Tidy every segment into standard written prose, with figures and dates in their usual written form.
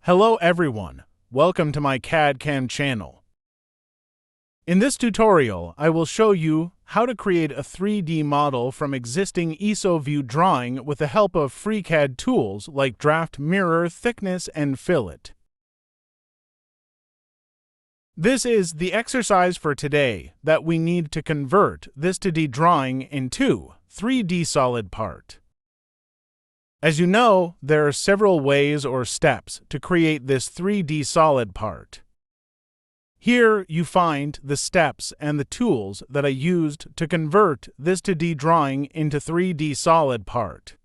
Hello everyone, welcome to my CAD/CAM channel. In this tutorial, I will show you how to create a 3D model from existing ISO-view drawing with the help of FreeCAD tools like Draft, Mirror, Thickness, and Fillet. This is the exercise for today that we need to convert this 2D drawing into 3D solid part. As you know, there are several ways or steps to create this 3D solid part. Here you find the steps and the tools that I used to convert this 2D drawing into 3D solid part.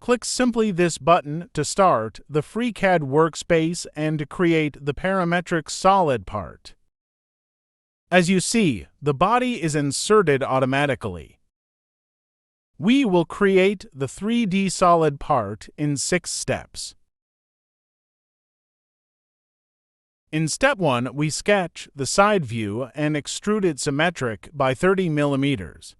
Click simply this button to start the FreeCAD workspace and to create the parametric solid part. As you see, the body is inserted automatically. We will create the 3D solid part in 6 steps. In step 1, we sketch the side view and extrude it symmetric by 30 mm.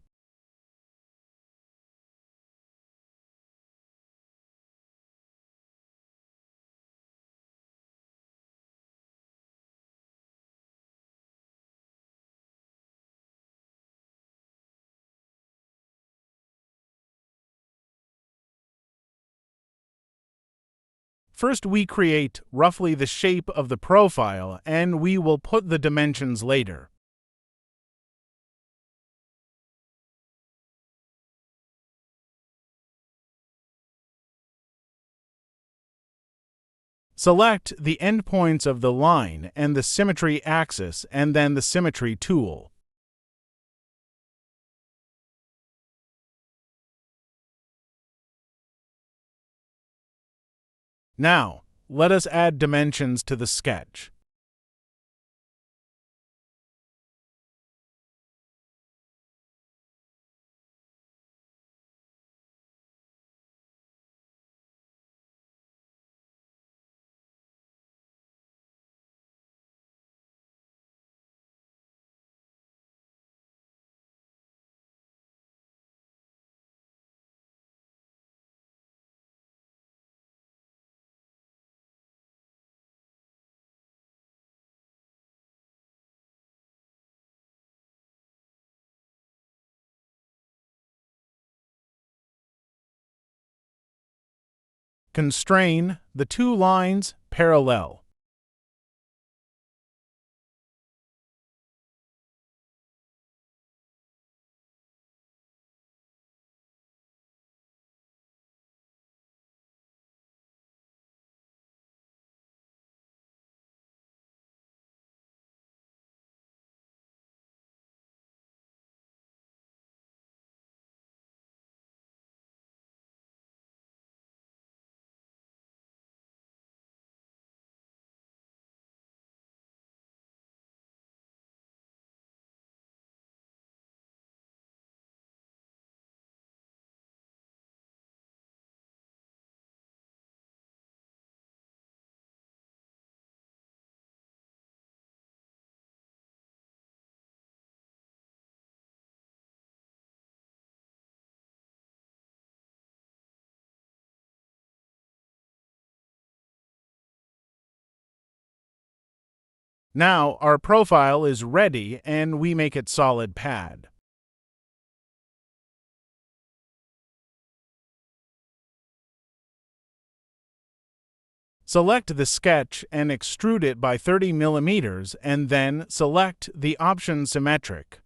First, we create roughly the shape of the profile, and we will put the dimensions later. Select the endpoints of the line and the symmetry axis, and then the symmetry tool. Now, let us add dimensions to the sketch. Constrain the 2 lines parallel. Now our profile is ready and we make it solid pad. Select the sketch and extrude it by 30 mm and then select the option symmetric.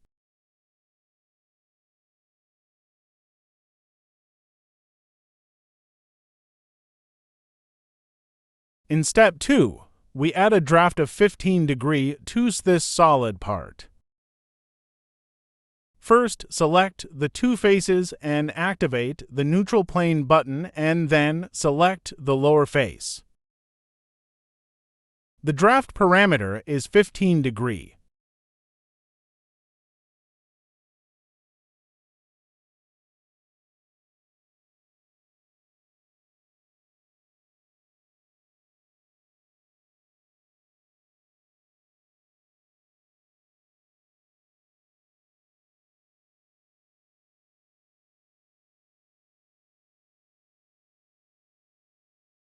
In step 2, we add a draft of 15 degree to this solid part. First, select the 2 faces and activate the neutral plane button and then select the lower face. The draft parameter is 15 degree.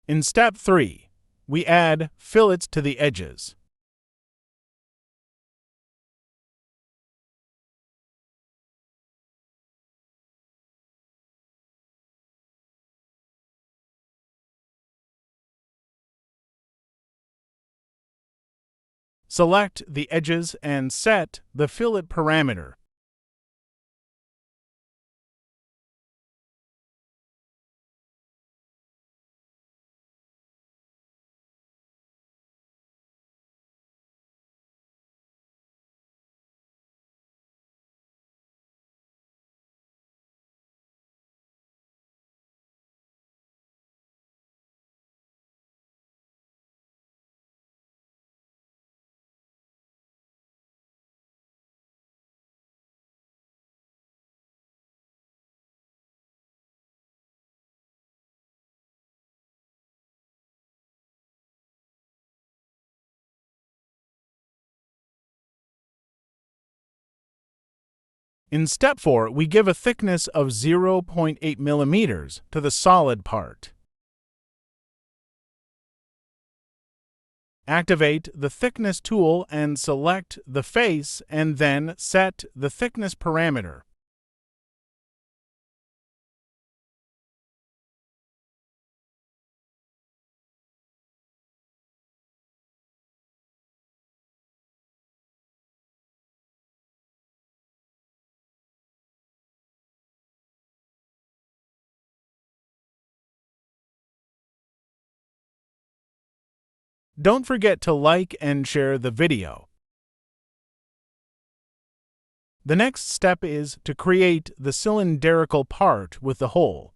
In step 3, we add fillets to the edges. Select the edges and set the fillet parameter. In step 4, we give a thickness of 0.8 millimeters to the solid part. Activate the thickness tool and select the face and then set the thickness parameter. Don't forget to like and share the video. The next step is to create the cylindrical part with the hole.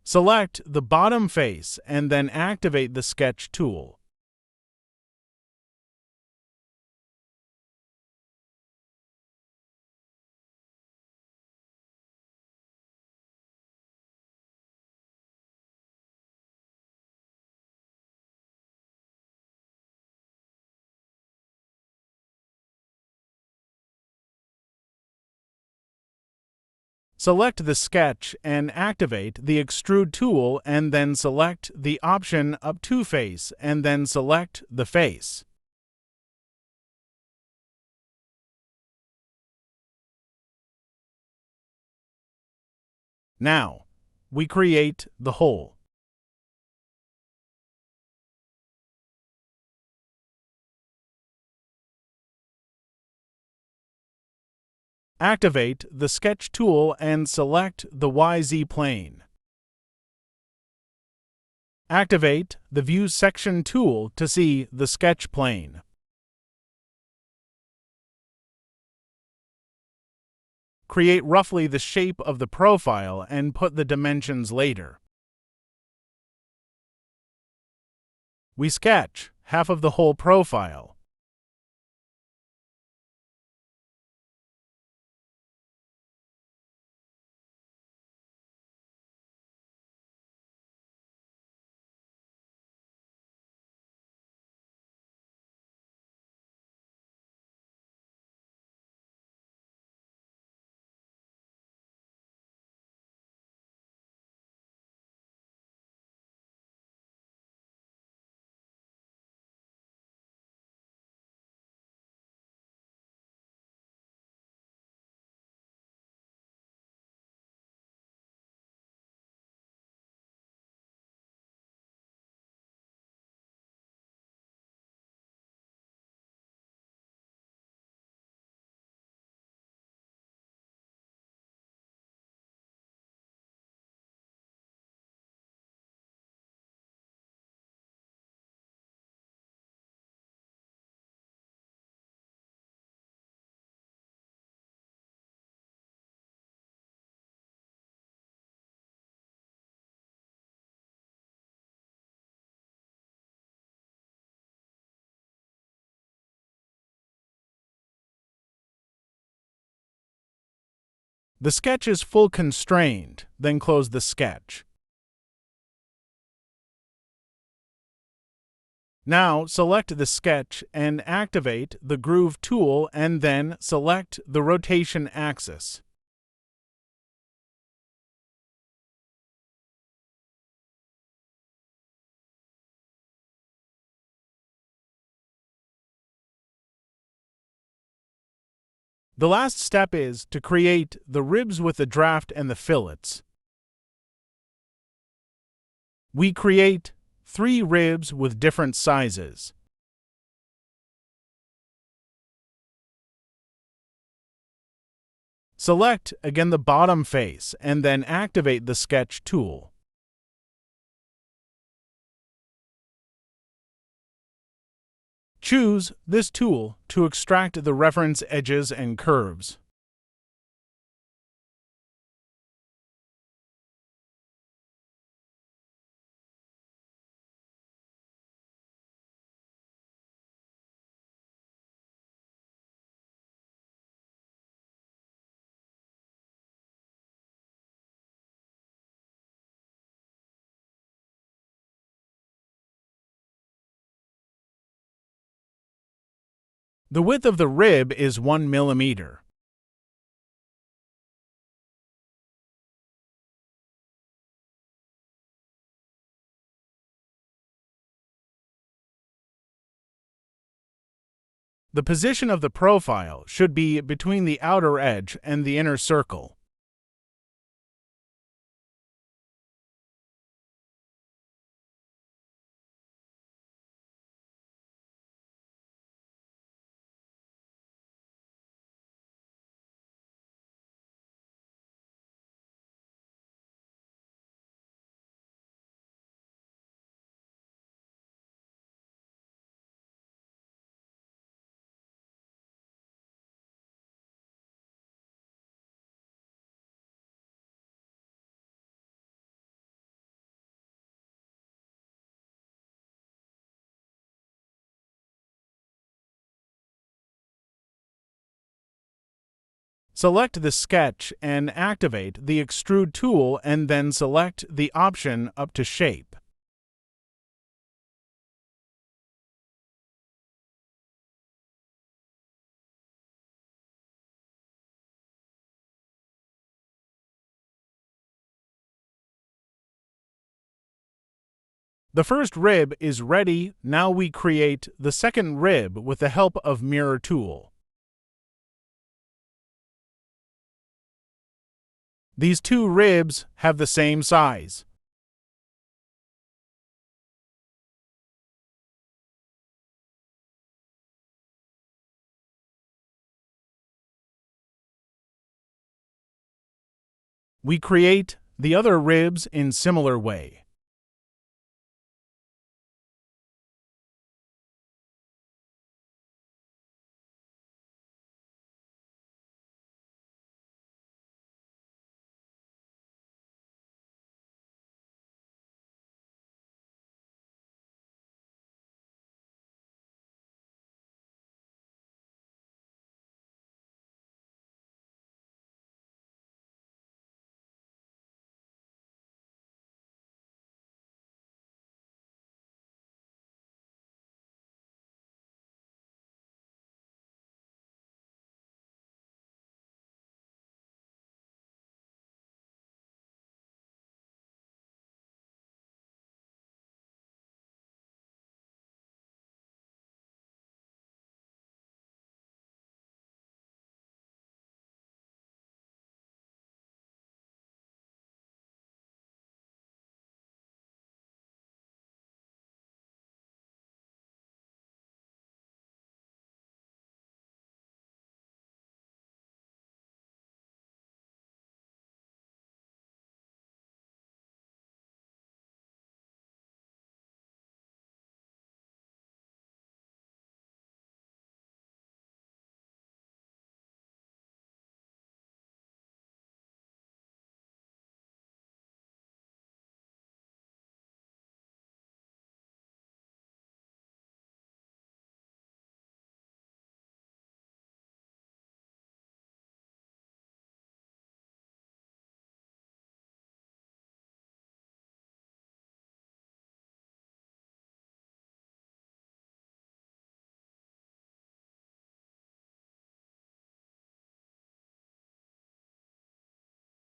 Select the bottom face and then activate the sketch tool. Select the sketch and activate the extrude tool and then select the option up to face and then select the face. Now, we create the hole. Activate the sketch tool and select the YZ plane. Activate the View Section tool to see the sketch plane. Create roughly the shape of the profile and put the dimensions later. We sketch half of the whole profile. The sketch is full constrained, then close the sketch. Now select the sketch and activate the Groove tool and then select the rotation axis. The last step is to create the ribs with the draft and the fillets. We create 3 ribs with different sizes. Select again the bottom face and then activate the Sketch tool. Choose this tool to extract the reference edges and curves. The width of the rib is 1 millimeter. The position of the profile should be between the outer edge and the inner circle. Select the sketch and activate the Extrude tool and then select the option up to Shape. The first rib is ready. Now we create the second rib with the help of Mirror tool. These 2 ribs have the same size. We create the other ribs in similar way.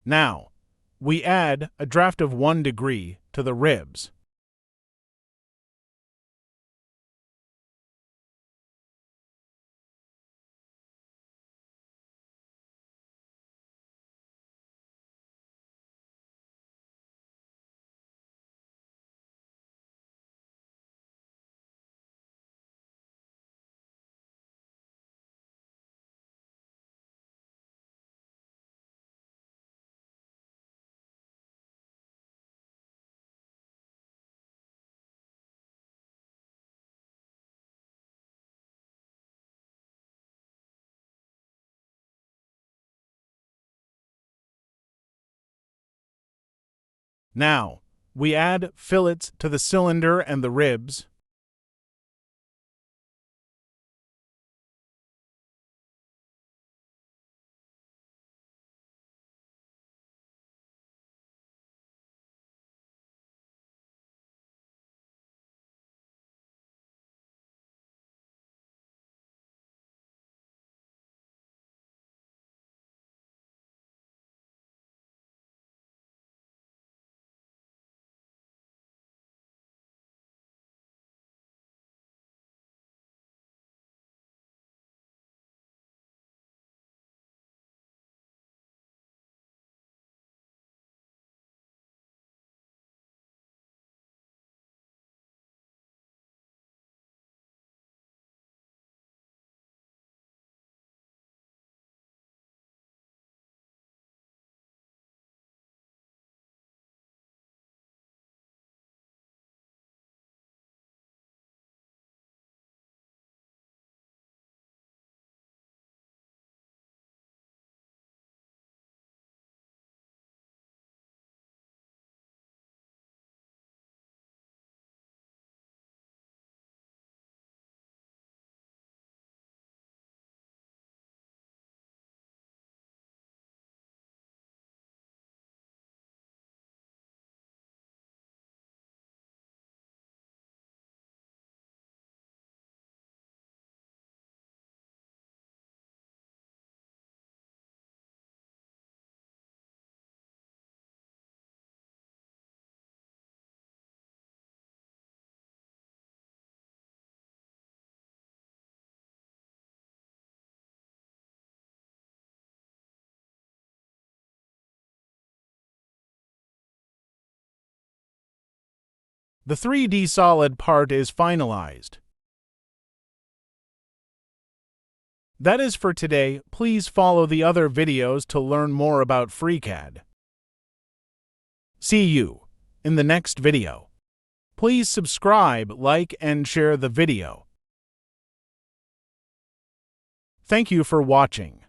Now, we add a draft of 1 degree to the ribs. Now, we add fillets to the cylinder and the ribs. The 3D solid part is finalized. That is for today. Please follow the other videos to learn more about FreeCAD. See you in the next video. Please subscribe, like, and share the video. Thank you for watching.